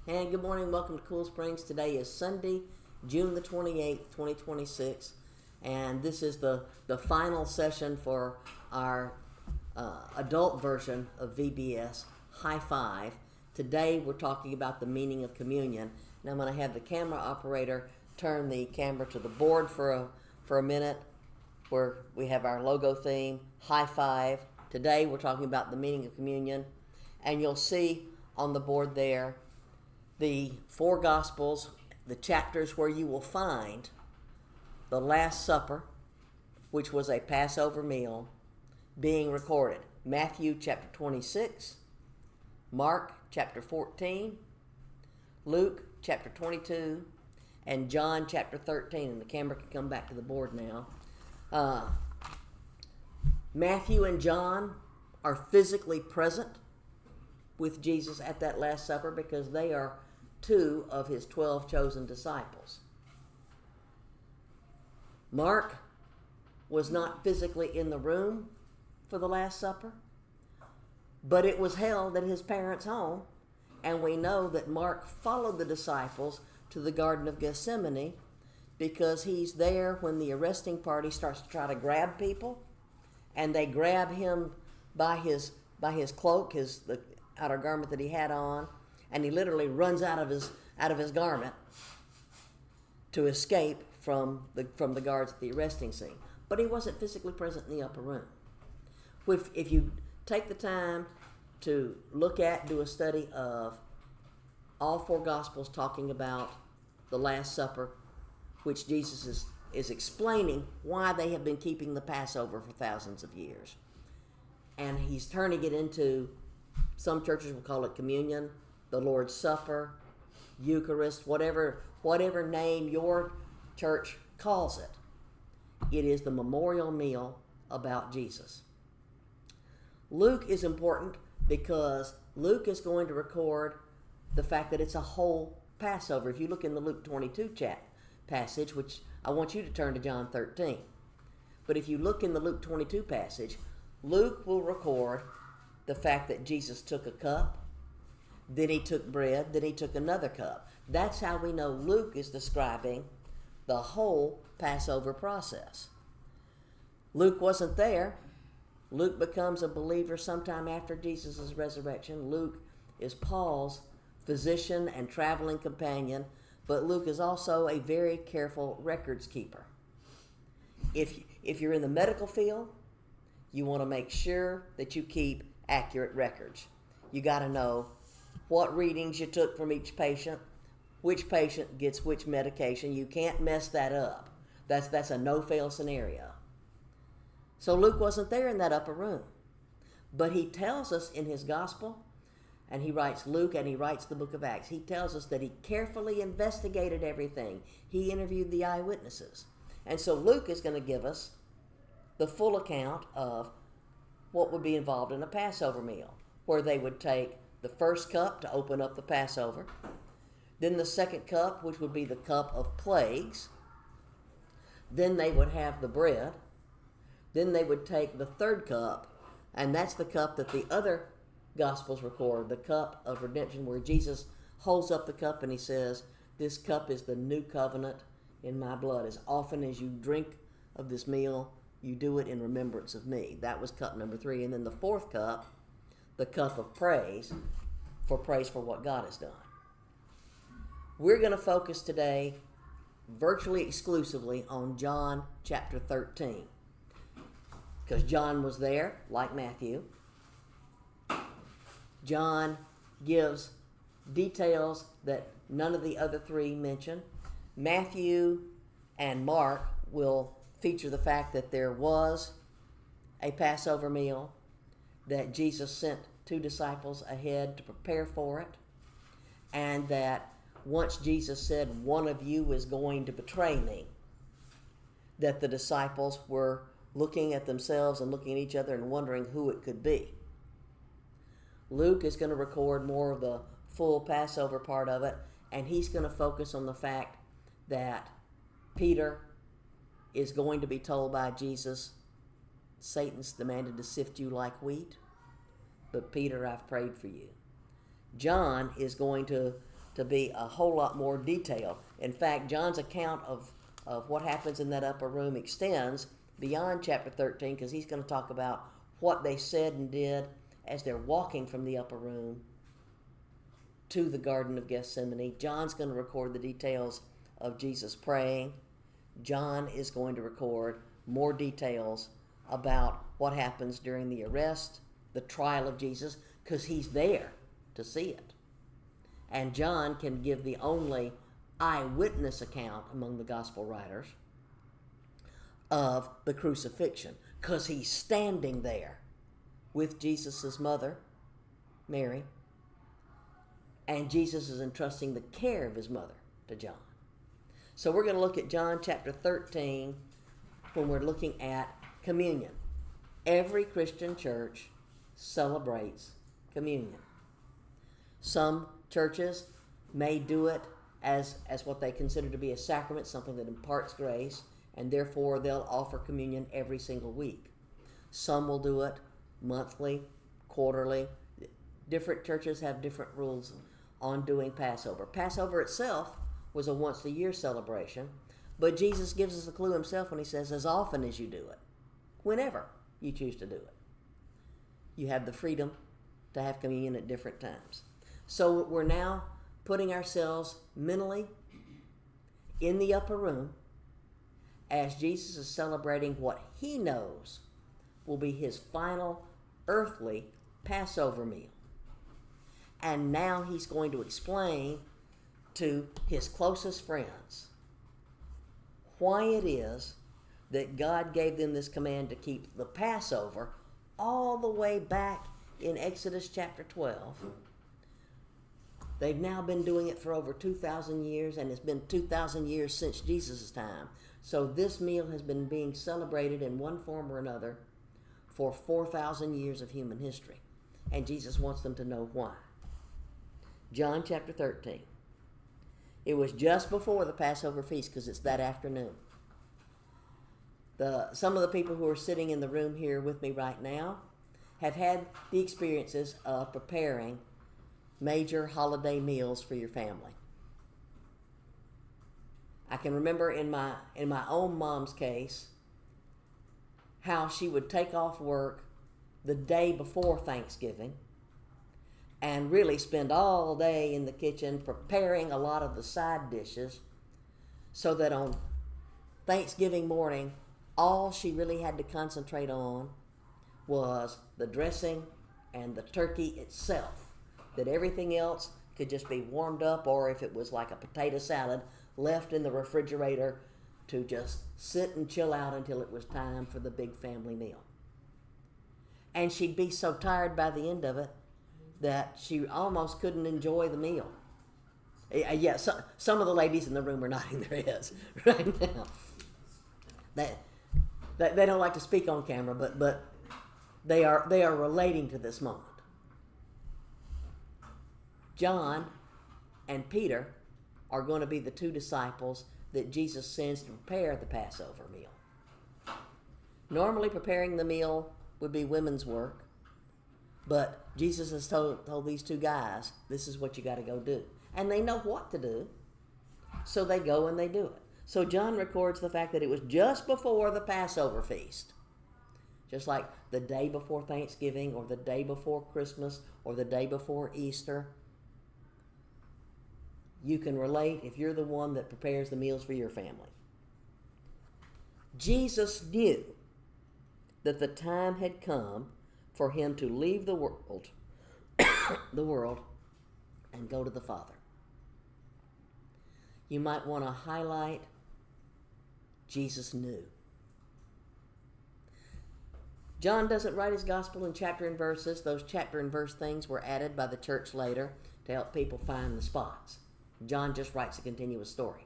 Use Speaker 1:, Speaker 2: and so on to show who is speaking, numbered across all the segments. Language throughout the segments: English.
Speaker 1: And good morning, welcome to Cool Springs. Today is Sunday, June the 28th, 2026, and this is the final session for our adult version of VBS, High Five. Today we're talking about the meaning of communion, and I'm going to have the camera operator turn the camera to the board for a minute, where we have our logo theme, High Five. Today we're talking about the meaning of communion, and you'll see on the board there the four Gospels, the chapters where you will find the Last Supper, which was a Passover meal, being recorded. Matthew chapter 26, Mark chapter 14, Luke chapter 22, and John chapter 13. And the camera can come back to the board now. Matthew and John are physically present with Jesus at that Last Supper because they are two of his 12 chosen disciples. Mark was not physically in the room for the Last Supper, but it was held at his parents' home, and we know that Mark followed the disciples to the Garden of Gethsemane because he's there when the arresting party starts to try to grab people, and they grab him by his cloak, the outer garment that he had on, and he literally runs out of his garment to escape from the guards at the arresting scene. But he wasn't physically present in the upper room. If you take the time to do a study of all four Gospels talking about the Last Supper, which Jesus is explaining why they have been keeping the Passover for thousands of years. And he's turning it into, some churches will call it communion, the Lord's Supper, Eucharist, whatever name your church calls it. It is the memorial meal about Jesus. Luke is important because Luke is going to record the fact that it's a whole Passover. If you look in the Luke 22 passage, which I want you to turn to John 13. But if you look in the Luke 22 passage, Luke will record the fact that Jesus took a cup, then he took bread, then he took another cup. That's how we know Luke is describing the whole Passover process. Luke wasn't there. Luke becomes a believer sometime after Jesus' resurrection. Luke is Paul's physician and traveling companion, but Luke is also a very careful records keeper. If you're in the medical field, you want to make sure that you keep accurate records. You got to know what readings you took from each patient, which patient gets which medication. You can't mess that up. That's a no-fail scenario. So Luke wasn't there in that upper room. But he tells us in his gospel, and he writes Luke and he writes the book of Acts, he tells us that he carefully investigated everything. He interviewed the eyewitnesses. And so Luke is going to give us the full account of what would be involved in a Passover meal, where they would take the first cup to open up the Passover, then the second cup, which would be the cup of plagues, then they would have the bread, then they would take the third cup, and that's the cup that the other Gospels record, the cup of redemption, where Jesus holds up the cup and he says, "This cup is the new covenant in my blood. As often as you drink of this meal, you do it in remembrance of me." That was cup number 3. And then the fourth cup, the cup of praise for what God has done. We're going to focus today virtually exclusively on John chapter 13, because John was there, like Matthew. John gives details that none of the other three mention. Matthew and Mark will feature the fact that there was a Passover meal, that Jesus sent 2 disciples ahead to prepare for it, and that once Jesus said, "One of you is going to betray me," that the disciples were looking at themselves and looking at each other and wondering who it could be. Luke is going to record more of the full Passover part of it, and he's going to focus on the fact that Peter is going to be told by Jesus, "Satan's demanded to sift you like wheat, but Peter, I've prayed for you." John is going to to be a whole lot more detailed. In fact, John's account of what happens in that upper room extends beyond chapter 13, because he's going to talk about what they said and did as they're walking from the upper room to the Garden of Gethsemane. John's going to record the details of Jesus praying. John is going to record more details about what happens during the arrest, the trial of Jesus, because he's there to see it. And John can give the only eyewitness account among the gospel writers of the crucifixion, because he's standing there with Jesus' mother, Mary, and Jesus is entrusting the care of his mother to John. So we're going to look at John chapter 13 when we're looking at communion. Every Christian church celebrates communion. Some churches may do it as what they consider to be a sacrament, something that imparts grace, and therefore they'll offer communion every single week. Some will do it monthly, quarterly. Different churches have different rules on doing Passover. Passover itself was a once-a-year celebration, but Jesus gives us a clue himself when he says, as often as you do it, whenever you choose to do it. You have the freedom to have communion at different times. So we're now putting ourselves mentally in the upper room as Jesus is celebrating what he knows will be his final earthly Passover meal. And now he's going to explain to his closest friends why it is that God gave them this command to keep the Passover all the way back in Exodus chapter 12. They've now been doing it for over 2,000 years, and it's been 2,000 years since Jesus' time. So this meal has been being celebrated in one form or another for 4,000 years of human history. And Jesus wants them to know why. John chapter 13. It was just before the Passover feast, because it's that afternoon. Some of the people who are sitting in the room here with me right now have had the experiences of preparing major holiday meals for your family. I can remember in my own mom's case how she would take off work the day before Thanksgiving and really spend all day in the kitchen preparing a lot of the side dishes, so that on Thanksgiving morning all she really had to concentrate on was the dressing and the turkey itself. That everything else could just be warmed up, or if it was like a potato salad, left in the refrigerator to just sit and chill out until it was time for the big family meal. And she'd be so tired by the end of it that she almost couldn't enjoy the meal. Yeah, some of the ladies in the room are nodding their heads right now. They don't like to speak on camera, but they are relating to this moment. John and Peter are going to be the two disciples that Jesus sends to prepare the Passover meal. Normally preparing the meal would be women's work, but Jesus has told these two guys, this is what you got to go do. And they know what to do, so they go and they do it. So John records the fact that it was just before the Passover feast. Just like the day before Thanksgiving, or the day before Christmas, or the day before Easter. You can relate if you're the one that prepares the meals for your family. Jesus knew that the time had come for him to leave the world, and go to the Father. You might want to highlight, Jesus knew. John doesn't write his gospel in chapter and verses. Those chapter and verse things were added by the church later to help people find the spots. John just writes a continuous story.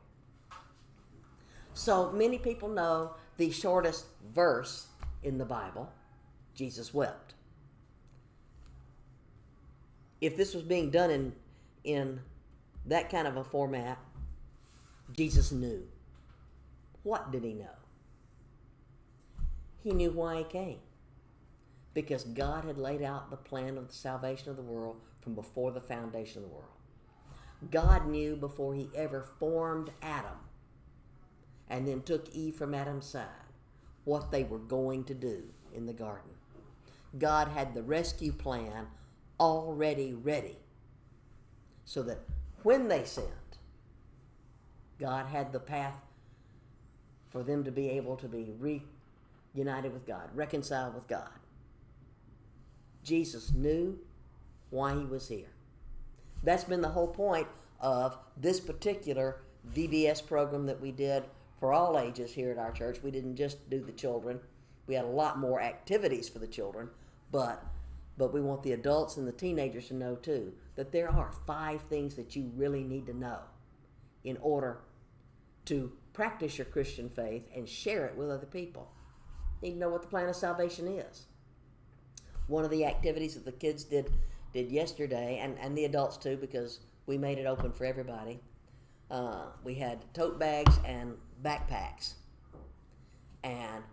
Speaker 1: So many people know the shortest verse in the Bible, Jesus wept. If this was being done in that kind of a format, Jesus knew. What did he know? He knew why he came. Because God had laid out the plan of the salvation of the world from before the foundation of the world. God knew before he ever formed Adam and then took Eve from Adam's side what they were going to do in the garden. God had the rescue plan already ready so that when they sinned, God had the path for them to be able to be reunited with God, reconciled with God. Jesus knew why he was here. That's been the whole point of this particular VBS program that we did for all ages here at our church. We didn't just do the children. We had a lot more activities for the children, but we want the adults and the teenagers to know too that there are 5 things that you really need to know in order to practice your Christian faith and share it with other people. You need to know what the plan of salvation is. One of the activities that the kids did yesterday, and the adults too, because we made it open for everybody, we had tote bags and backpacks and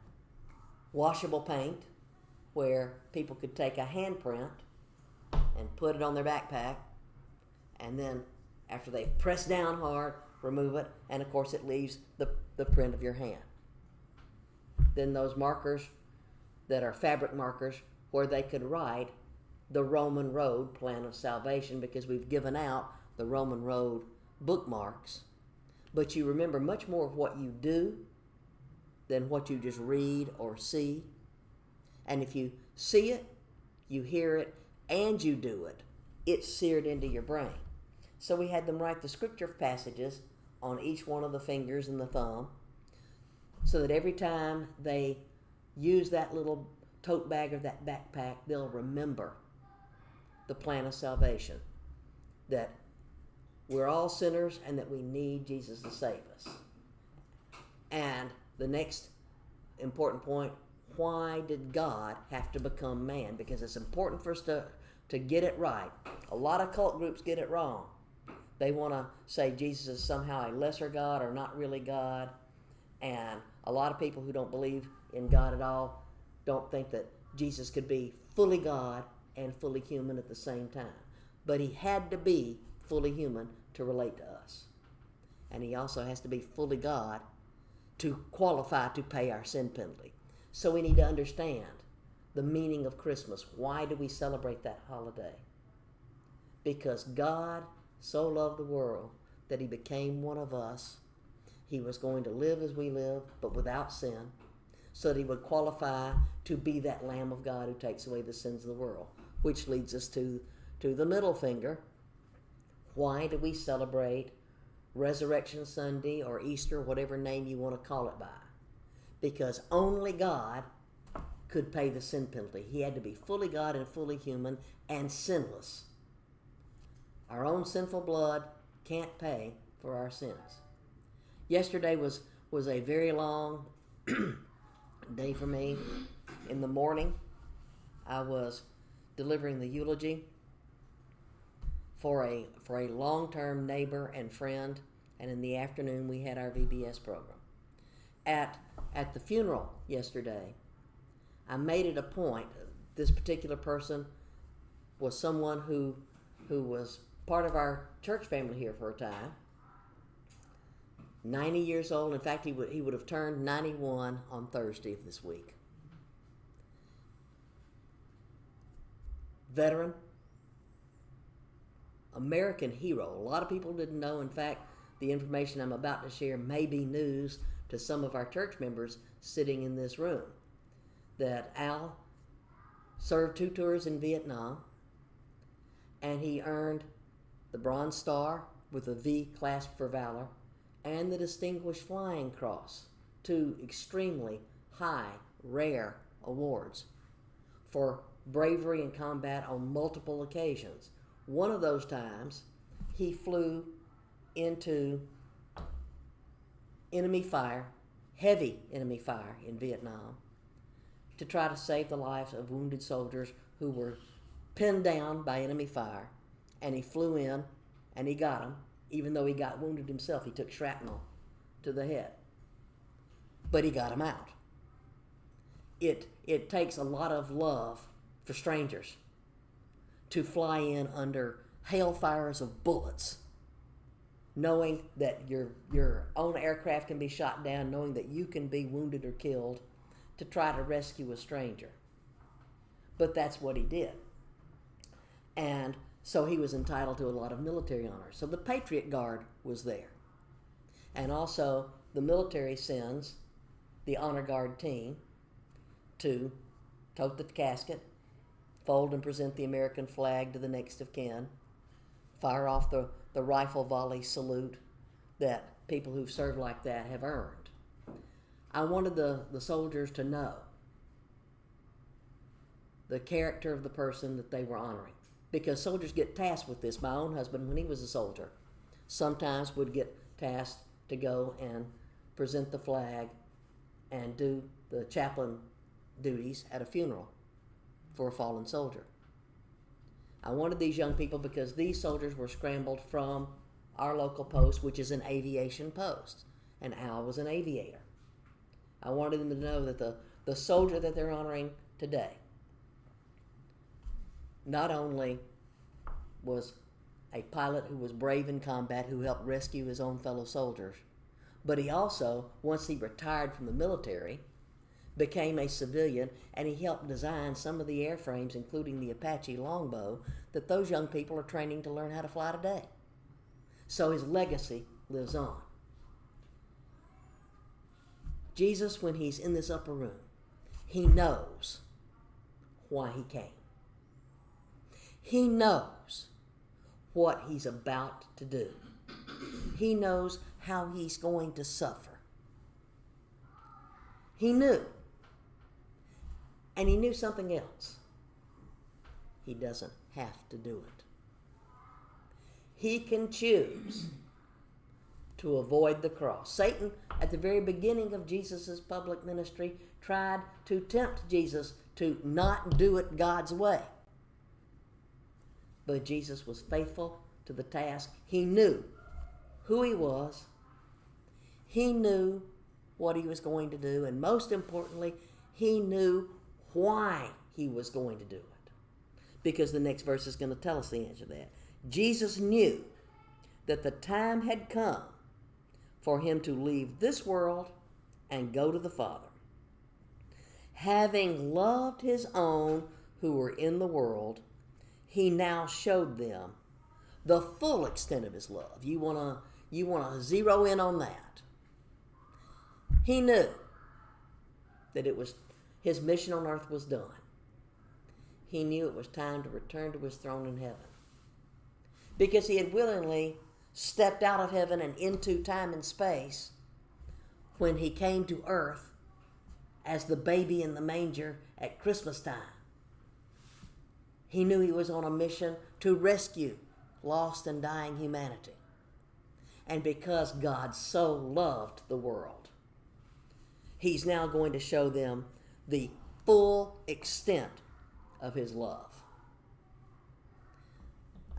Speaker 1: washable paint where people could take a handprint and put it on their backpack, and then after they press down hard, remove it, and of course it leaves the print of your hand. Then those markers that are fabric markers where they could write the Roman Road plan of salvation, because we've given out the Roman Road bookmarks. But you remember much more of what you do than what you just read or see. And if you see it, you hear it, and you do it, it's seared into your brain. So we had them write the scripture passages on each one of the fingers and the thumb so that every time they use that little tote bag or that backpack, they'll remember the plan of salvation, that we're all sinners and that we need Jesus to save us. And the next important point, why did God have to become man? Because it's important for us to get it right. A lot of cult groups get it wrong. They want to say Jesus is somehow a lesser God or not really God. And a lot of people who don't believe in God at all don't think that Jesus could be fully God and fully human at the same time. But he had to be fully human to relate to us. And he also has to be fully God to qualify to pay our sin penalty. So we need to understand the meaning of Christmas. Why do we celebrate that holiday? Because God so loved the world that he became one of us. He was going to live as we live, but without sin, so that he would qualify to be that Lamb of God who takes away the sins of the world. Which leads us to the middle finger. Why do we celebrate Resurrection Sunday or Easter, whatever name you want to call it by? Because only God could pay the sin penalty. He had to be fully God and fully human and sinless. Our own sinful blood can't pay for our sins. Yesterday was a very long day for me. In the morning, I was delivering the eulogy for a long-term neighbor and friend, and in the afternoon we had our VBS program. At the funeral yesterday, I made it a point. This particular person was someone who was part of our church family here for a time. 90 years old. In fact, he would have turned 91 on Thursday of this week. Veteran, American hero. A lot of people didn't know. In fact, the information I'm about to share may be news to some of our church members sitting in this room. That Al served 2 tours in Vietnam, and he earned the Bronze Star with a V clasp for valor and the Distinguished Flying Cross, 2 extremely high, rare awards for bravery in combat on multiple occasions. One of those times, he flew into enemy fire, heavy enemy fire in Vietnam, to try to save the lives of wounded soldiers who were pinned down by enemy fire. And he flew in, and he got them. Even though he got wounded himself, he took shrapnel to the head. But he got them out. It takes a lot of love for strangers to fly in under hailfires of bullets knowing that your own aircraft can be shot down, knowing that you can be wounded or killed to try to rescue a stranger. But that's what he did. And so he was entitled to a lot of military honors. So the Patriot Guard was there. And also the military sends the Honor Guard team to tote the casket, fold and present the American flag to the next of kin, fire off the rifle volley salute that people who've served like that have earned. I wanted the soldiers to know the character of the person that they were honoring, because soldiers get tasked with this. My own husband, when he was a soldier, sometimes would get tasked to go and present the flag and do the chaplain duties at a funeral for a fallen soldier. I wanted these young people because these soldiers were scrambled from our local post, which is an aviation post, and Al was an aviator. I wanted them to know that the soldier that they're honoring today not only was a pilot who was brave in combat, who helped rescue his own fellow soldiers, but he also, once he retired from the military, became a civilian, and he helped design some of the airframes, including the Apache Longbow, that those young people are training to learn how to fly today. So his legacy lives on. Jesus, when he's in this upper room, he knows why he came. He knows what he's about to do. He knows how he's going to suffer. He knew. And he knew something else. He doesn't have to do it. He can choose to avoid the cross. Satan, at the very beginning of Jesus' public ministry, tried to tempt Jesus to not do it God's way. But Jesus was faithful to the task. He knew who he was. He knew what he was going to do. And most importantly, he knew why he was going to do it. Because the next verse is going to tell us the answer to that. Jesus knew that the time had come for him to leave this world and go to the Father. Having loved his own who were in the world, he now showed them the full extent of his love. You want to zero in on that. He knew that it was his mission on earth was done. He knew it was time to return to his throne in heaven, because he had willingly stepped out of heaven and into time and space when he came to earth as the baby in the manger at Christmas time. He knew he was on a mission to rescue lost and dying humanity. And because God so loved the world, he's now going to show them the full extent of his love.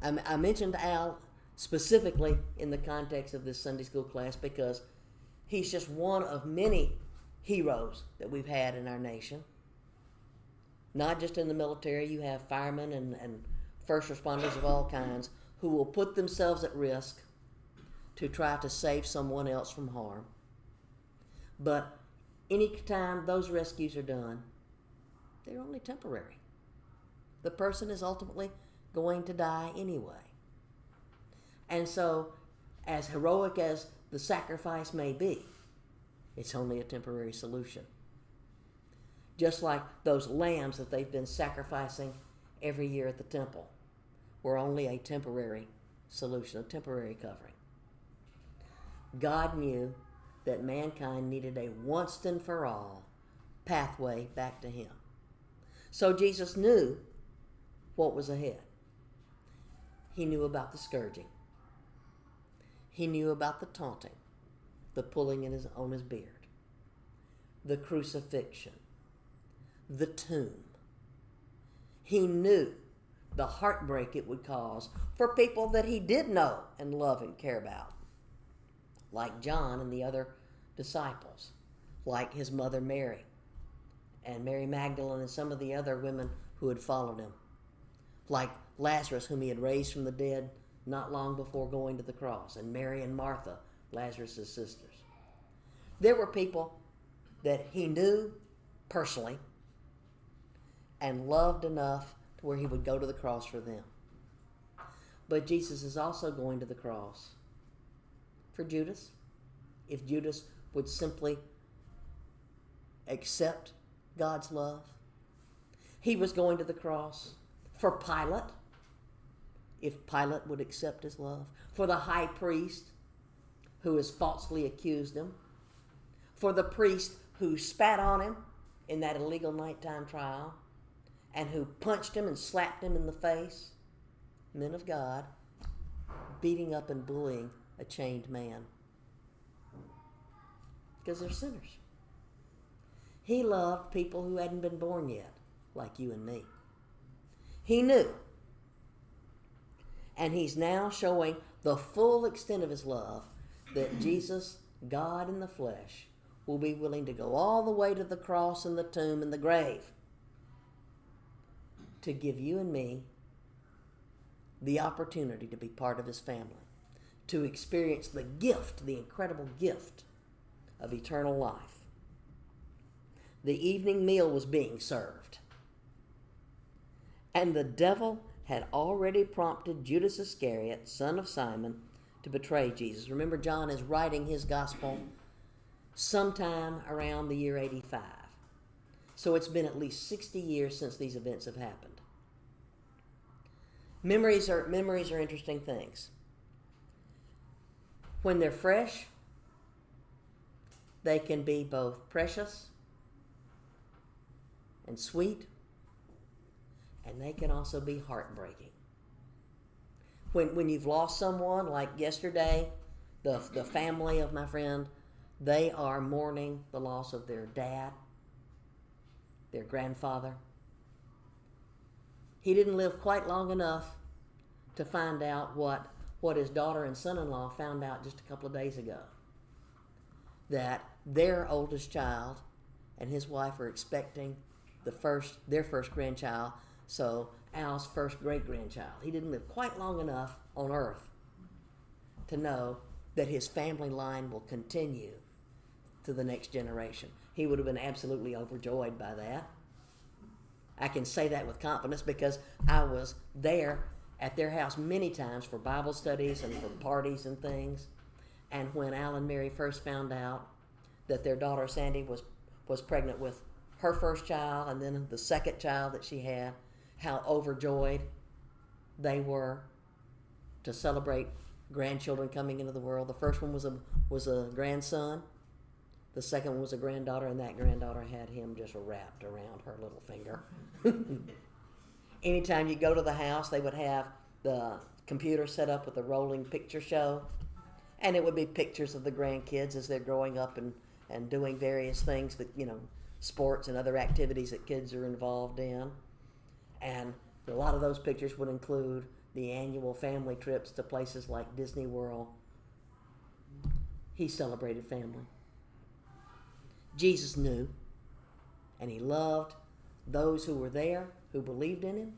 Speaker 1: I mentioned Al specifically in the context of this Sunday school class because he's just one of many heroes that we've had in our nation. Not just in the military, you have firemen and first responders of all kinds who will put themselves at risk to try to save someone else from harm. But any time those rescues are done, they're only temporary. The person is ultimately going to die anyway. And so, as heroic as the sacrifice may be, it's only a temporary solution. Just like those lambs that they've been sacrificing every year at the temple were only a temporary solution, a temporary covering. God knew that mankind needed a once and for all pathway back to him. So Jesus knew what was ahead. He knew about the scourging. He knew about the taunting, the pulling on his beard, the crucifixion, the tomb. He knew the heartbreak it would cause for people that he did know and love and care about, like John and the other disciples, like his mother Mary and Mary Magdalene and some of the other women who had followed him, like Lazarus, whom he had raised from the dead not long before going to the cross, and Mary and Martha, Lazarus' sisters. There were people that he knew personally and loved enough to where he would go to the cross for them. But Jesus is also going to the cross for Judas. If Judas would simply accept God's love. He was going to the cross for Pilate, if Pilate would accept his love. For the high priest who has falsely accused him. For the priest who spat on him in that illegal nighttime trial and who punched him and slapped him in the face. Men of God beating up and bullying a chained man. Because they're sinners. He loved people who hadn't been born yet, like you and me. He knew. And he's now showing the full extent of his love that Jesus, God in the flesh, will be willing to go all the way to the cross and the tomb and the grave to give you and me the opportunity to be part of his family, to experience the gift, the incredible gift of eternal life. The evening meal was being served, and the devil had already prompted Judas Iscariot, son of Simon, to betray Jesus. Remember, John is writing his gospel sometime around the year 85. So it's been at least 60 years since these events have happened. Memories are interesting things. When they're fresh, they can be both precious and sweet, and they can also be heartbreaking. When you've lost someone, like yesterday, the family of my friend, they are mourning the loss of their dad, their grandfather. He didn't live quite long enough to find out what his daughter and son-in-law found out just a couple of days ago. That their oldest child and his wife are expecting their first grandchild, so Al's first great-grandchild. He didn't live quite long enough on earth to know that his family line will continue to the next generation. He would have been absolutely overjoyed by that. I can say that with confidence because I was there at their house many times for Bible studies and for parties and things. And when Al and Mary first found out that their daughter Sandy was pregnant with her first child and then the second child that she had, how overjoyed they were to celebrate grandchildren coming into the world. The first one was a grandson. The second one was a granddaughter, and that granddaughter had him just wrapped around her little finger. Anytime you go to the house, they would have the computer set up with a rolling picture show, and it would be pictures of the grandkids as they're growing up and doing various things that, sports and other activities that kids are involved in. And a lot of those pictures would include the annual family trips to places like Disney World. He celebrated family. Jesus knew, and he loved those who were there, who believed in him.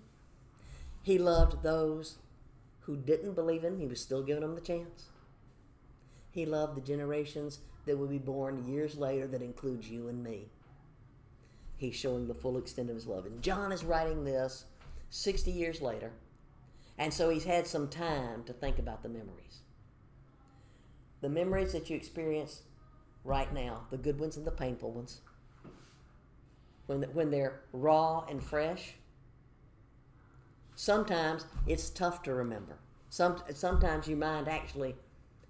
Speaker 1: He loved those who didn't believe in him. He was still giving them the chance. He loved the generations that would be born years later, that includes you and me. He's showing the full extent of his love. And John is writing this 60 years later, and so he's had some time to think about the memories. The memories that you experience right now, the good ones and the painful ones, when they're raw and fresh, sometimes it's tough to remember. Sometimes your mind actually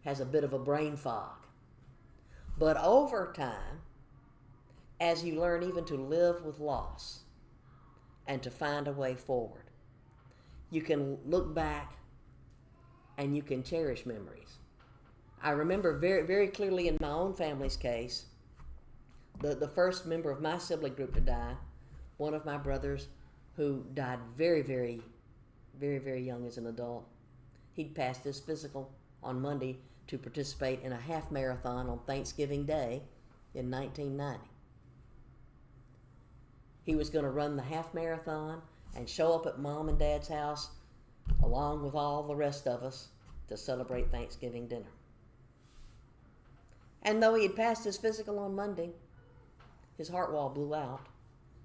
Speaker 1: has a bit of a brain fog. But over time, as you learn even to live with loss and to find a way forward, you can look back and you can cherish memories. I remember very, very clearly in my own family's case, the first member of my sibling group to die, one of my brothers who died very, very, very, very young as an adult. He'd passed his physical on Monday to participate in a half marathon on Thanksgiving Day in 1990. He was going to run the half marathon and show up at Mom and Dad's house along with all the rest of us, to celebrate Thanksgiving dinner. And though he had passed his physical on Monday, his heart wall blew out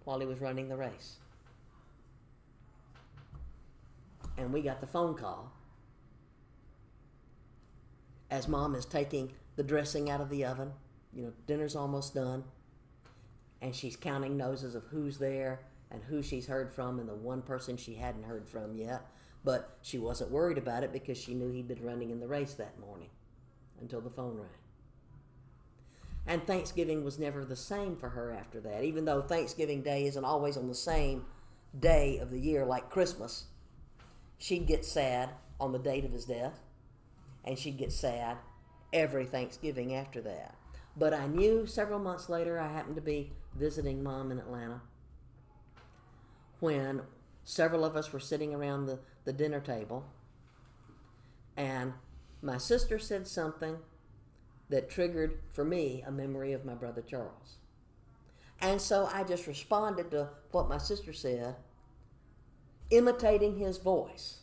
Speaker 1: while he was running the race. And we got the phone call as Mom is taking the dressing out of the oven. Dinner's almost done. And she's counting noses of who's there and who she's heard from and the one person she hadn't heard from yet. But she wasn't worried about it because she knew he'd been running in the race that morning until the phone rang. And Thanksgiving was never the same for her after that. Even though Thanksgiving Day isn't always on the same day of the year like Christmas, she'd get sad on the date of his death, and she'd get sad every Thanksgiving after that. But I knew several months later, I happened to be visiting Mom in Atlanta, when several of us were sitting around the dinner table, and my sister said something that triggered for me a memory of my brother Charles. And so I just responded to what my sister said, imitating his voice.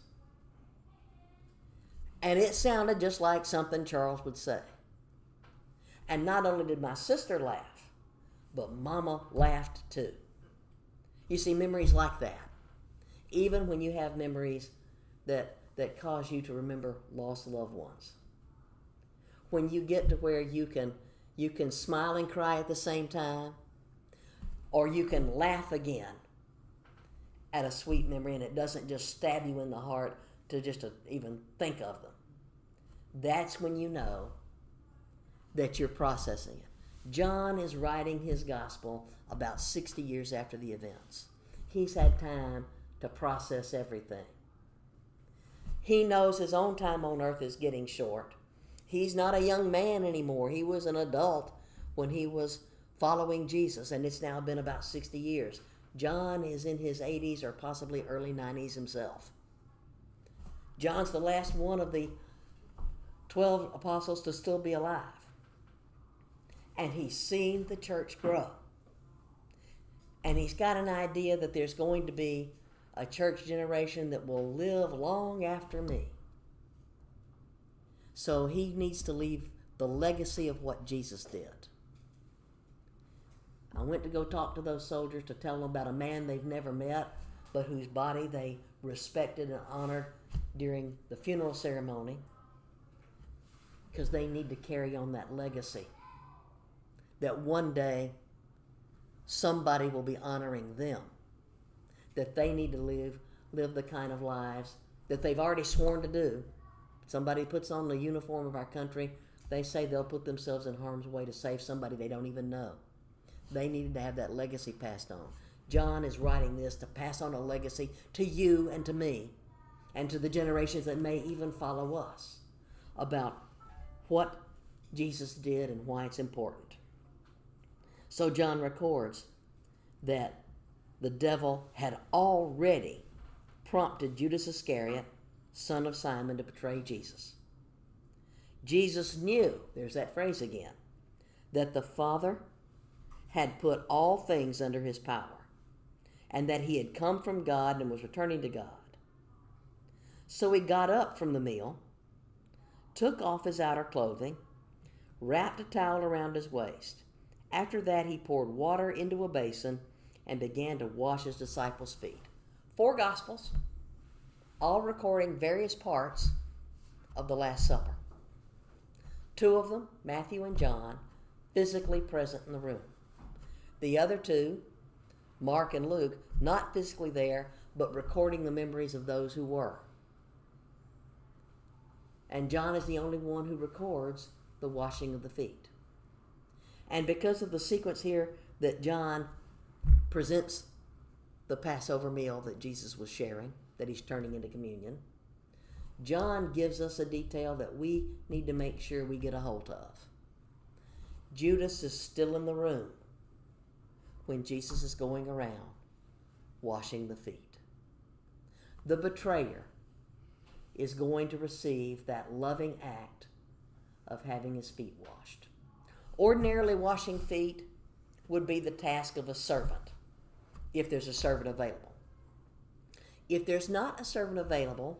Speaker 1: And it sounded just like something Charles would say. And not only did my sister laugh, but Mama laughed too. You see, memories like that, even when you have memories that cause you to remember lost loved ones, when you get to where you can smile and cry at the same time, or you can laugh again at a sweet memory and it doesn't just stab you in the heart to even think of them. That's when you know that you're processing it. John is writing his gospel about 60 years after the events. He's had time to process everything. He knows his own time on earth is getting short. He's not a young man anymore. He was an adult when he was following Jesus, and it's now been about 60 years. John is in his 80s or possibly early 90s himself. John's the last one of the 12 apostles to still be alive. And he's seen the church grow. And he's got an idea that there's going to be a church generation that will live long after me. So he needs to leave the legacy of what Jesus did. I went to go talk to those soldiers to tell them about a man they've never met, but whose body they respected and honored during the funeral ceremony, because they need to carry on that legacy. That one day somebody will be honoring them. That they need to live the kind of lives that they've already sworn to do. Somebody puts on the uniform of our country, they say they'll put themselves in harm's way to save somebody they don't even know. They needed to have that legacy passed on. John is writing this to pass on a legacy to you and to me and to the generations that may even follow us about what Jesus did and why it's important. So John records that the devil had already prompted Judas Iscariot, son of Simon, to betray Jesus. Jesus knew, there's that phrase again, that the Father had put all things under his power, and that he had come from God and was returning to God. So he got up from the meal, took off his outer clothing, wrapped a towel around his waist. After that, he poured water into a basin and began to wash his disciples' feet. 4 Gospels, all recording various parts of the Last Supper. 2 of them, Matthew and John, physically present in the room. The other 2, Mark and Luke, not physically there, but recording the memories of those who were. And John is the only one who records the washing of the feet. And because of the sequence here that John presents the Passover meal that Jesus was sharing, that he's turning into communion, John gives us a detail that we need to make sure we get a hold of. Judas is still in the room when Jesus is going around washing the feet. The betrayer is going to receive that loving act of having his feet washed. Ordinarily, washing feet would be the task of a servant, if there's a servant available. If there's not a servant available,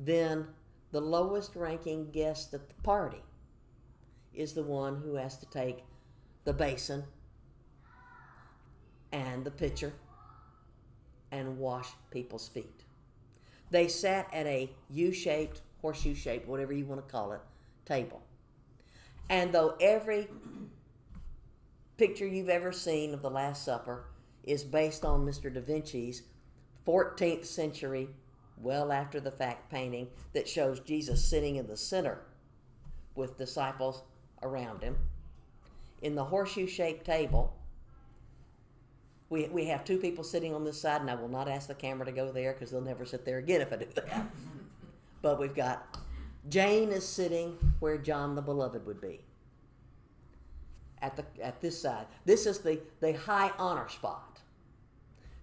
Speaker 1: then the lowest ranking guest at the party is the one who has to take the basin and the pitcher and wash people's feet. They sat at a U-shaped, horseshoe-shaped, whatever you want to call it, table. And though every picture you've ever seen of the Last Supper is based on Mr. Da Vinci's 14th century, well after the fact painting that shows Jesus sitting in the center with disciples around him, in the horseshoe-shaped table, we have two people sitting on this side, and I will not ask the camera to go there because they'll never sit there again if I do that. But we've got Jane is sitting where John the Beloved would be. At this side. This is the high honor spot.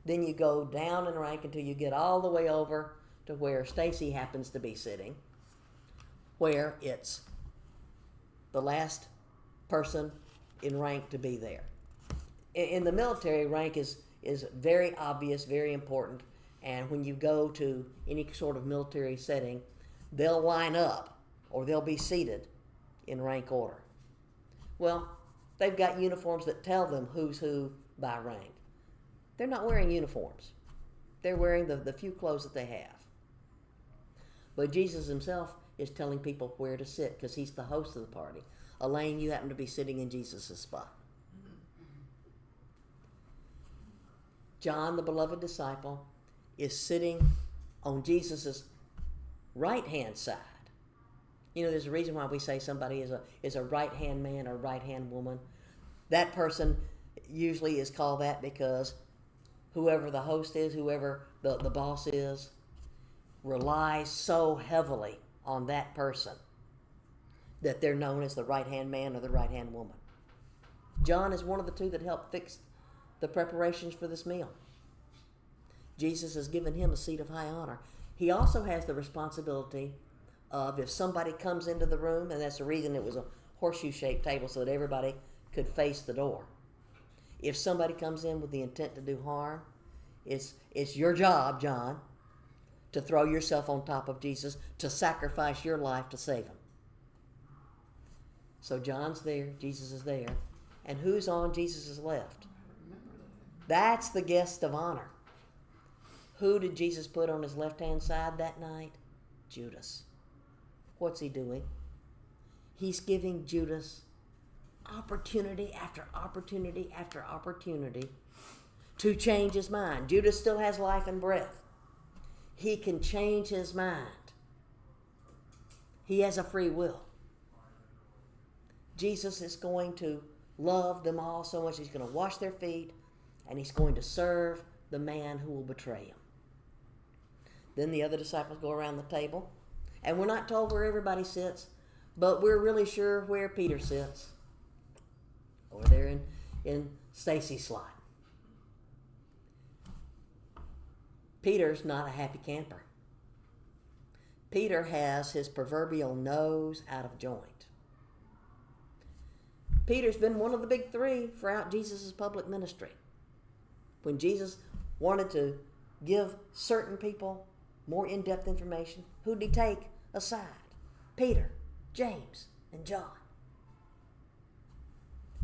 Speaker 1: Then you go down in rank until you get all the way over to where Stacy happens to be sitting, where it's the last person in rank to be there. In the military, rank is very obvious, very important, and when you go to any sort of military setting, they'll line up or they'll be seated in rank order. Well, they've got uniforms that tell them who's who by rank. They're not wearing uniforms. They're wearing the few clothes that they have. But Jesus himself is telling people where to sit because he's the host of the party. Elaine, you happen to be sitting in Jesus' spot. John, the beloved disciple, is sitting on Jesus' right-hand side. You know, there's a reason why we say somebody is a right-hand man or right-hand woman. That person usually is called that because whoever the host is, whoever the boss is, relies so heavily on that person that they're known as the right-hand man or the right-hand woman. John is one of the two that helped fix the preparations for this meal. Jesus has given him a seat of high honor. He also has the responsibility of if somebody comes into the room, and that's the reason it was a horseshoe-shaped table so that everybody could face the door. If somebody comes in with the intent to do harm, it's your job, John, to throw yourself on top of Jesus, to sacrifice your life to save him. So John's there, Jesus is there, and who's on Jesus' left? That's the guest of honor. Who did Jesus put on his left-hand side that night? Judas. What's he doing? He's giving Judas opportunity after opportunity after opportunity to change his mind. Judas still has life and breath. He can change his mind. He has a free will. Jesus is going to love them all so much he's going to wash their feet, and he's going to serve the man who will betray him. Then the other disciples go around the table, and we're not told where everybody sits, but we're really sure where Peter sits. Over there in Stacy's slot. Peter's not a happy camper. Peter has his proverbial nose out of joint. Peter's been one of the big three throughout Jesus' public ministry. When Jesus wanted to give certain people more in-depth information, who'd he take aside? Peter, James, and John.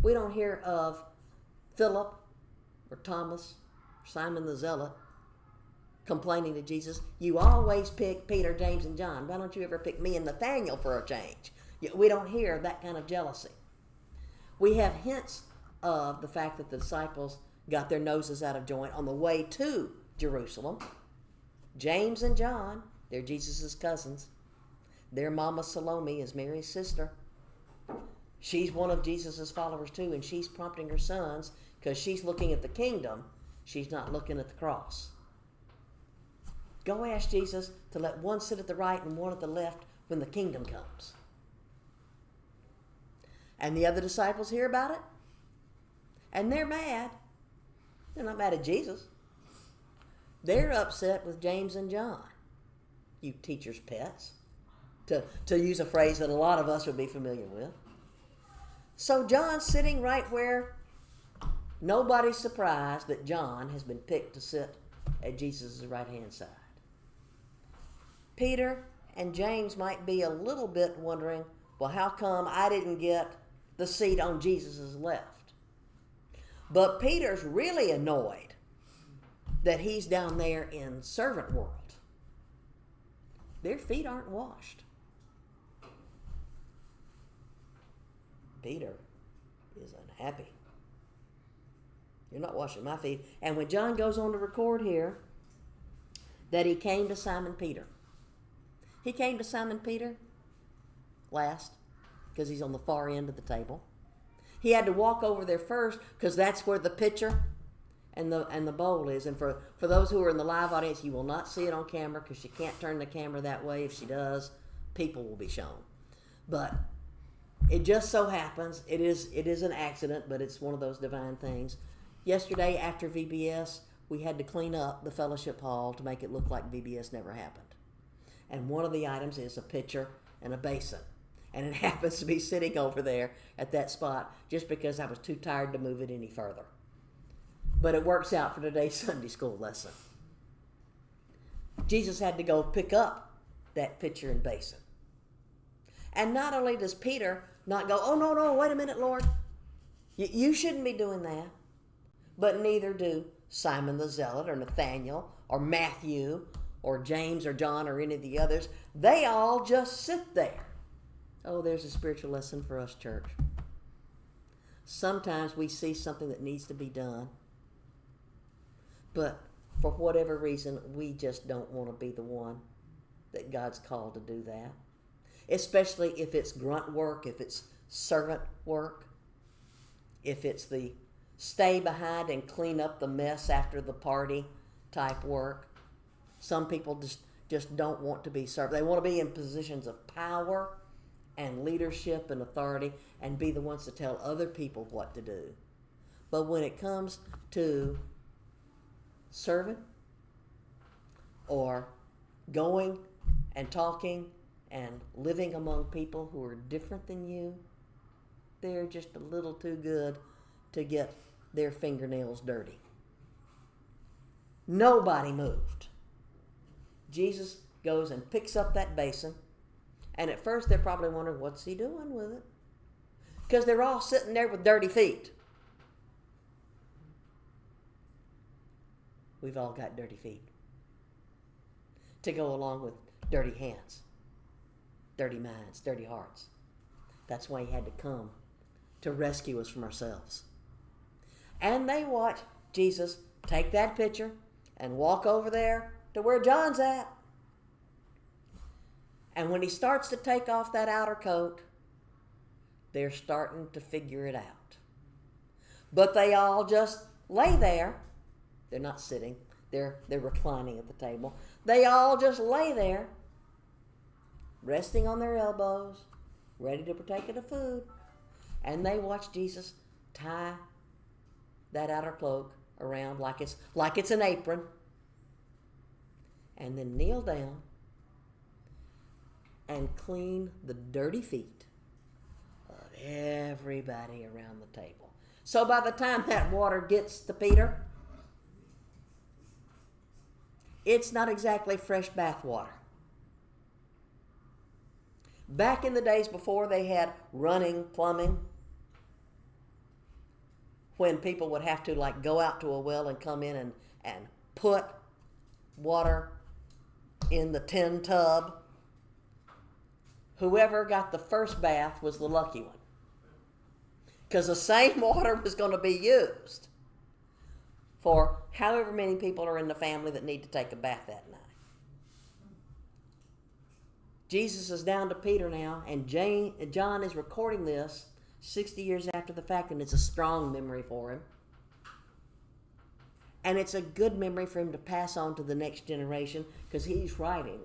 Speaker 1: We don't hear of Philip or Thomas or Simon the Zealot complaining to Jesus, you always pick Peter, James, and John. Why don't you ever pick me and Nathaniel for a change? We don't hear that kind of jealousy. We have hints of the fact that the disciples got their noses out of joint on the way to Jerusalem. James and John, they're Jesus' cousins. Their mama Salome is Mary's sister. She's one of Jesus' followers too, and she's prompting her sons because she's looking at the kingdom. She's not looking at the cross. Go ask Jesus to let one sit at the right and one at the left when the kingdom comes. And the other disciples hear about it, and they're mad. They're not mad at Jesus. They're upset with James and John, you teachers' pets, to use a phrase that a lot of us would be familiar with. So John's sitting right where nobody's surprised that John has been picked to sit at Jesus' right-hand side. Peter And James might be a little bit wondering, well, how come I didn't get the seat on Jesus' left? But Peter's really annoyed that he's down there in servant world. Their feet aren't washed. Peter is unhappy. You're not washing my feet. And when John goes on to record here that he came to Simon Peter. He came to Simon Peter last because he's on the far end of the table. He had to walk over there first because that's where the pitcher and the bowl is. And for those who are in the live audience, you will not see it on camera because she can't turn the camera that way. If she does, people will be shown. But it just so happens, it is an accident, but it's one of those divine things. Yesterday after VBS, we had to clean up the fellowship hall to make it look like VBS never happened. And one of the items is a pitcher and a basin. And it happens to be sitting over there at that spot just because I was too tired to move it any further. But it works out for today's Sunday school lesson. Jesus had to go pick up that pitcher and basin. And not only does Peter not go, oh, no, wait a minute, Lord. You shouldn't be doing that. But neither do Simon the Zealot or Nathaniel or Matthew or James or John or any of the others. They all just sit there. Oh, there's a spiritual lesson for us, church. Sometimes we see something that needs to be done, but for whatever reason, we just don't want to be the one that God's called to do that. Especially if it's grunt work, if it's servant work, if it's the stay behind and clean up the mess after the party type work. Some people just don't want to be served. They want to be in positions of power and leadership and authority and be the ones to tell other people what to do. But when it comes to serving or going and talking and living among people who are different than you, they're just a little too good to get their fingernails dirty. Nobody moved. Jesus goes and picks up that basin, and at first they're probably wondering, what's he doing with it? Because they're all sitting there with dirty feet. We've all got dirty feet to go along with dirty hands, dirty minds, dirty hearts. That's why he had to come to rescue us from ourselves. And they watch Jesus take that pitcher and walk over there to where John's at. And when he starts to take off that outer coat, they're starting to figure it out. But they all just lay there. They're not sitting. They're reclining at the table. They all just lay there, resting on their elbows, ready to partake of the food. And they watch Jesus tie that outer cloak around like it's an apron, and then kneel down and clean the dirty feet of everybody around the table. So by the time that water gets to Peter, it's not exactly fresh bath water. Back in the days before they had running plumbing, when people would have to go out to a well and come in and put water in the tin tub, whoever got the first bath was the lucky one. Because the same water was going to be used for however many people are in the family that need to take a bath that night. Jesus is down to Peter now, and John is recording this 60 years after the fact, and it's a strong memory for him. And it's a good memory for him to pass on to the next generation because he's writing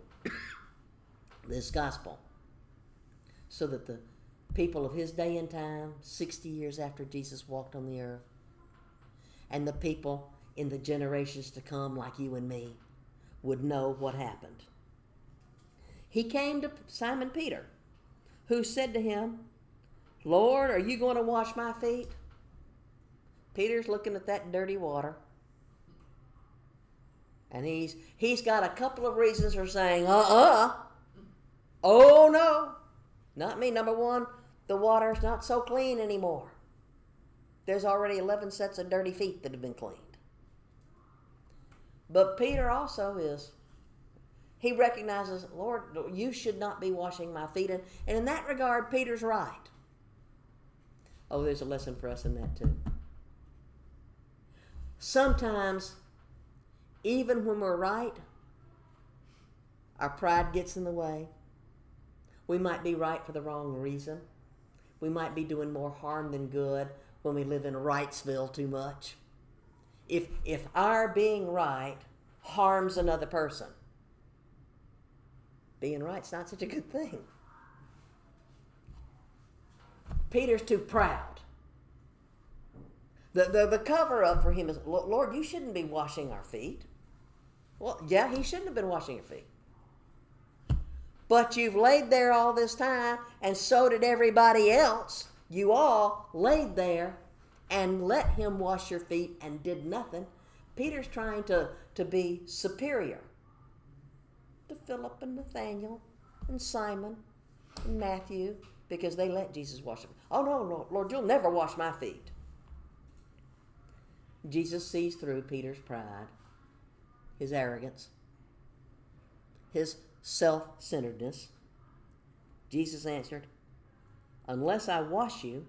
Speaker 1: this gospel so that the people of his day and time, 60 years after Jesus walked on the earth, and the people in the generations to come like you and me would know what happened. He came to Simon Peter, who said to him, Lord, are you going to wash my feet? Peter's looking at that dirty water. And he's got a couple of reasons for saying, Oh no, not me. Number one, the water's not so clean anymore. There's already 11 sets of dirty feet that have been cleaned. But Peter also he recognizes, Lord, you should not be washing my feet. And in that regard, Peter's right. Oh, there's a lesson for us in that too. Sometimes, even when we're right, our pride gets in the way. We might be right for the wrong reason. We might be doing more harm than good when we live in Rightsville too much. If our being right harms another person, being right's not such a good thing. Peter's too proud. The cover-up for him is, Lord, you shouldn't be washing our feet. Well, yeah, he shouldn't have been washing your feet. But you've laid there all this time, and so did everybody else. You all laid there and let him wash your feet and did nothing. Peter's trying to be superior to Philip and Nathaniel and Simon and Matthew, because they let Jesus wash them. Oh, no, Lord, you'll never wash my feet. Jesus sees through Peter's pride, his arrogance, his self-centeredness. Jesus answered, unless I wash you,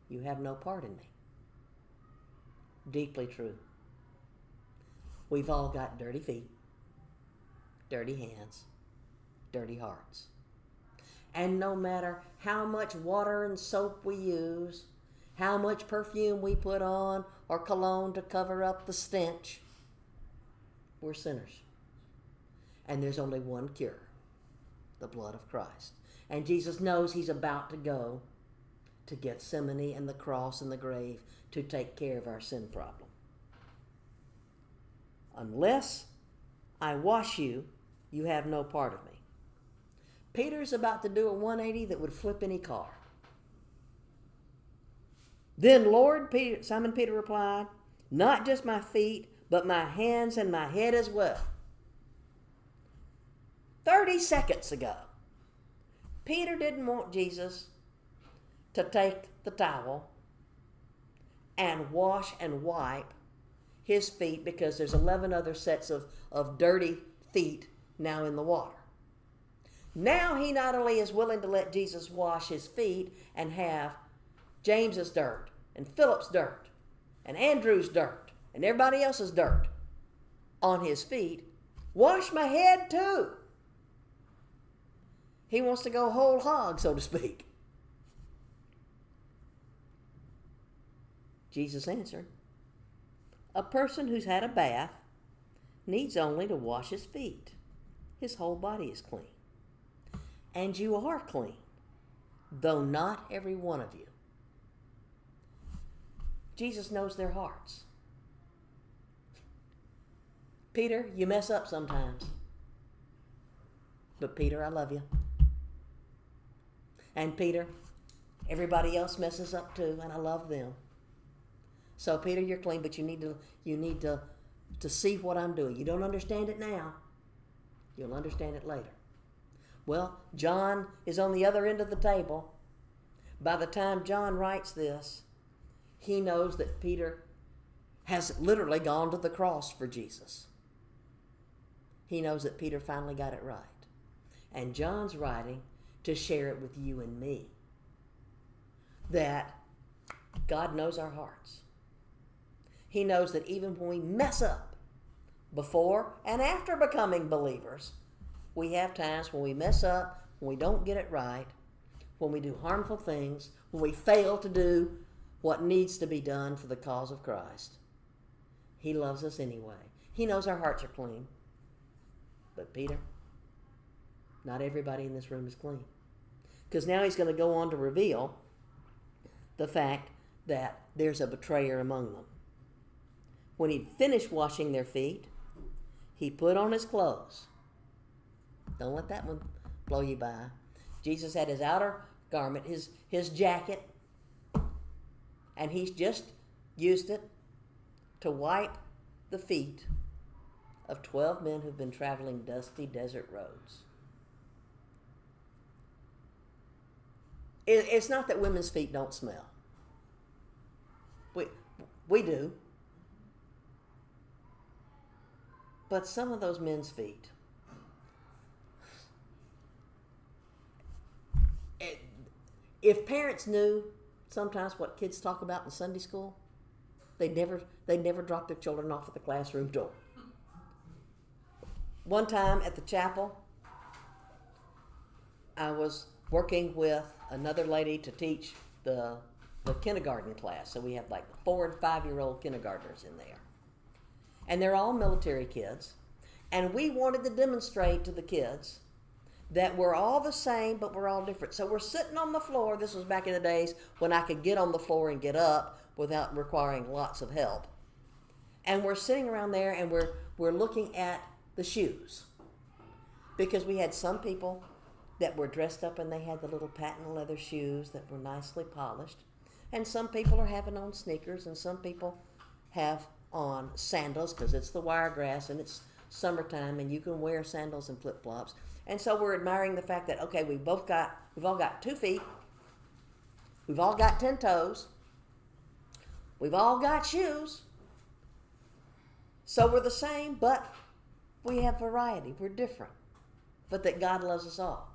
Speaker 1: you have no part in me. Deeply true. We've all got dirty feet, dirty hands, dirty hearts. And no matter how much water and soap we use, how much perfume we put on or cologne to cover up the stench, we're sinners. And there's only one cure, the blood of Christ. And Jesus knows he's about to go to Gethsemane and the cross and the grave to take care of our sin problem. Unless I wash you, you have no part of me. Peter's about to do a 180 that would flip any car. Then, Lord, Simon Peter replied, not just my feet, but my hands and my head as well. 30 seconds ago, Peter didn't want Jesus to take the towel and wash and wipe his feet because there's 11 other sets of dirty feet now in the water. Now he not only is willing to let Jesus wash his feet and have James's dirt and Philip's dirt and Andrew's dirt and everybody else's dirt on his feet, wash my head too. He wants to go whole hog, so to speak. Jesus answered, a person who's had a bath needs only to wash his feet. His whole body is clean. And you are clean, though not every one of you. Jesus knows their hearts. Peter, you mess up sometimes. But Peter, I love you. And Peter, everybody else messes up too, and I love them. So Peter, you're clean, but you need to see what I'm doing. You don't understand it now. You'll understand it later. Well, John is on the other end of the table. By the time John writes this, he knows that Peter has literally gone to the cross for Jesus. He knows that Peter finally got it right. And John's writing to share it with you and me, that God knows our hearts. He knows that even when we mess up, before and after becoming believers, we have times when we mess up, when we don't get it right, when we do harmful things, when we fail to do what needs to be done for the cause of Christ. He loves us anyway. He knows our hearts are clean. But Peter, not everybody in this room is clean. Because now he's going to go on to reveal the fact that there's a betrayer among them. When he'd finished washing their feet, he put on his clothes. Don't let that one blow you by. Jesus had his outer garment, his jacket, and he's just used it to wipe the feet of 12 men who've been traveling dusty desert roads. It's not that women's feet don't smell. We do. But some of those men's feet, if parents knew sometimes what kids talk about in Sunday school, they'd never drop their children off at the classroom door. One time at the chapel, I was working with another lady to teach the kindergarten class. So we have like 4 and 5-year-old kindergartners in there. And they're all military kids. And we wanted to demonstrate to the kids that we're all the same, but we're all different. So we're sitting on the floor. This was back in the days when I could get on the floor and get up without requiring lots of help. And we're sitting around there and we're looking at the shoes. Because we had some people that were dressed up and they had the little patent leather shoes that were nicely polished. And some people are having on sneakers, and some people have on sandals because it's the wiregrass and it's summertime and you can wear sandals and flip-flops. And so we're admiring the fact that, okay, we've all got 2 feet, we've all got 10 toes, we've all got shoes, so we're the same, but we have variety, we're different, but that God loves us all.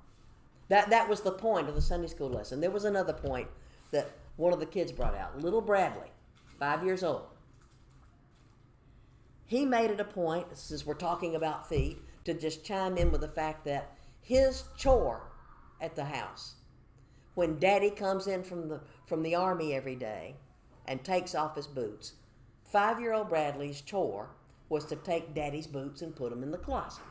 Speaker 1: That was the point of the Sunday school lesson. There was another point that one of the kids brought out, little Bradley, 5 years old. He made it a point, since we're talking about feet, to just chime in with the fact that his chore at the house, when Daddy comes in from the army every day and takes off his boots, 5-year-old Bradley's chore was to take Daddy's boots and put them in the closet.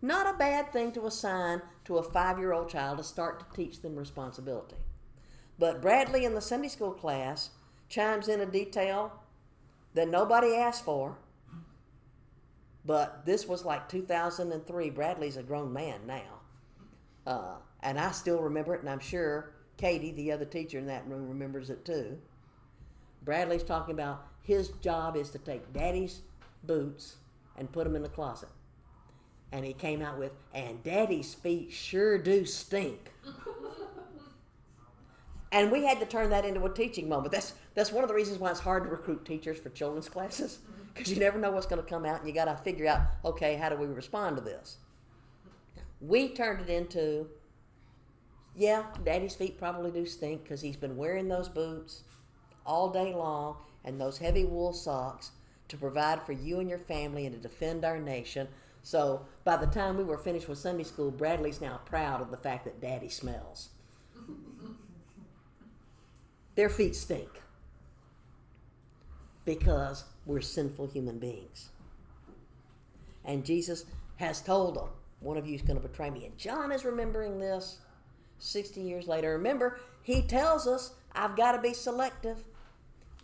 Speaker 1: Not a bad thing to assign to a 5-year-old child to start to teach them responsibility. But Bradley in the Sunday school class chimes in a detail that nobody asked for. But this was like 2003. Bradley's a grown man now. And I still remember it, and I'm sure Katie, the other teacher in that room, remembers it too. Bradley's talking about his job is to take Daddy's boots and put them in the closet. And he came out with, and Daddy's feet sure do stink. And we had to turn that into a teaching moment. That's one of the reasons why it's hard to recruit teachers for children's classes, because you never know what's going to come out, and you got to figure out, okay, how do we respond to this? We turned it into, yeah, Daddy's feet probably do stink because he's been wearing those boots all day long and those heavy wool socks to provide for you and your family and to defend our nation. So by the time we were finished with Sunday school, Bradley's now proud of the fact that Daddy smells. Their feet stink because we're sinful human beings. And Jesus has told them, one of you is going to betray me. And John is remembering this 60 years later. Remember, he tells us, I've got to be selective.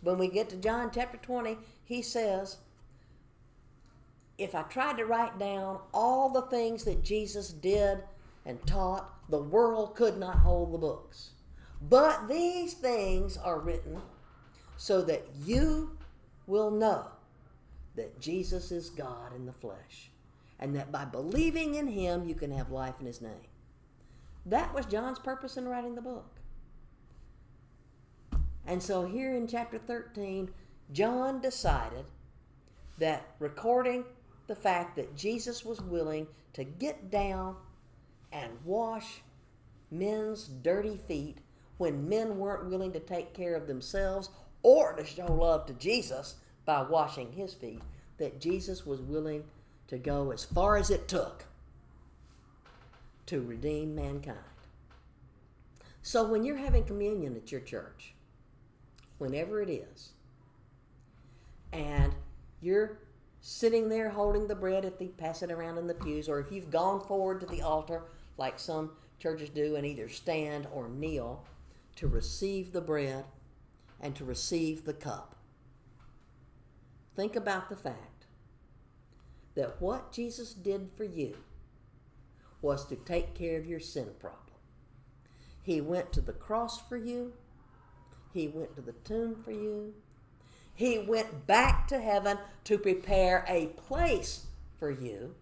Speaker 1: When we get to John chapter 20, he says, if I tried to write down all the things that Jesus did and taught, the world could not hold the books. But these things are written so that you will know that Jesus is God in the flesh, and that by believing in him, you can have life in his name. That was John's purpose in writing the book. And so here in chapter 13, John decided that recording the fact that Jesus was willing to get down and wash men's dirty feet when men weren't willing to take care of themselves or to show love to Jesus by washing his feet, that Jesus was willing to go as far as it took to redeem mankind. So when you're having communion at your church, whenever it is, and you're sitting there holding the bread if they pass it around in the pews, or if you've gone forward to the altar like some churches do and either stand or kneel to receive the bread and to receive the cup, think about the fact that what Jesus did for you was to take care of your sin problem. He went to the cross for you. He went to the tomb for you. He went back to heaven to prepare a place for you.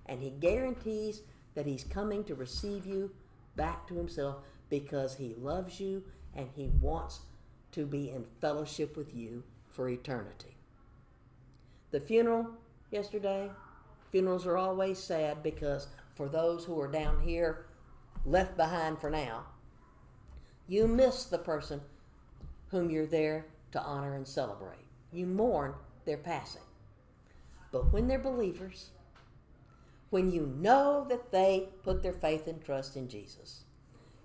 Speaker 1: And he guarantees that he's coming to receive you back to himself because he loves you and he wants to be in fellowship with you for eternity. The funeral yesterday, funerals are always sad because for those who are down here left behind for now, you miss the person whom you're there to honor and celebrate. You mourn their passing. But when they're believers, when you know that they put their faith and trust in Jesus,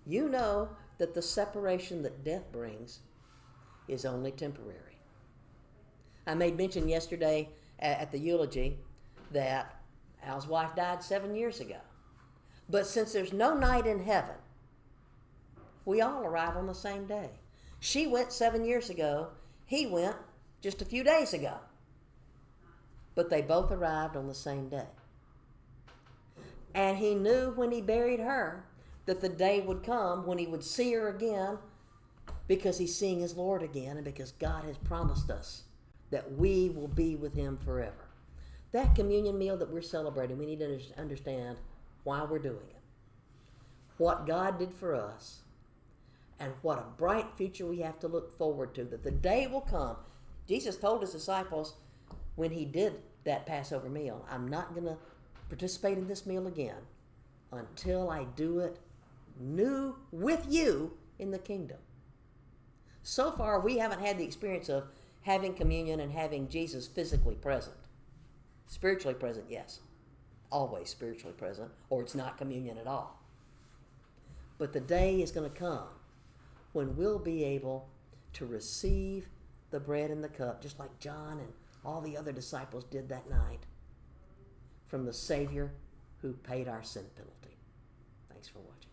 Speaker 1: you know that the separation that death brings is only temporary. I made mention yesterday at the eulogy that Al's wife died 7 years ago. But since there's no night in heaven, we all arrive on the same day. She went 7 years ago. He went just a few days ago. But they both arrived on the same day. And he knew when he buried her that the day would come when he would see her again, because he's seeing his Lord again and because God has promised us that we will be with him forever. That communion meal that we're celebrating, we need to understand why we're doing it, what God did for us, and what a bright future we have to look forward to, that the day will come. Jesus told his disciples when he did that Passover meal, I'm not going to participate in this meal again until I do it new with you in the kingdom. So far, we haven't had the experience of having communion and having Jesus physically present. Spiritually present, yes. Always spiritually present, or it's not communion at all. But the day is going to come when we'll be able to receive the bread and the cup, just like John and all the other disciples did that night, from the Savior who paid our sin penalty. Thanks for watching.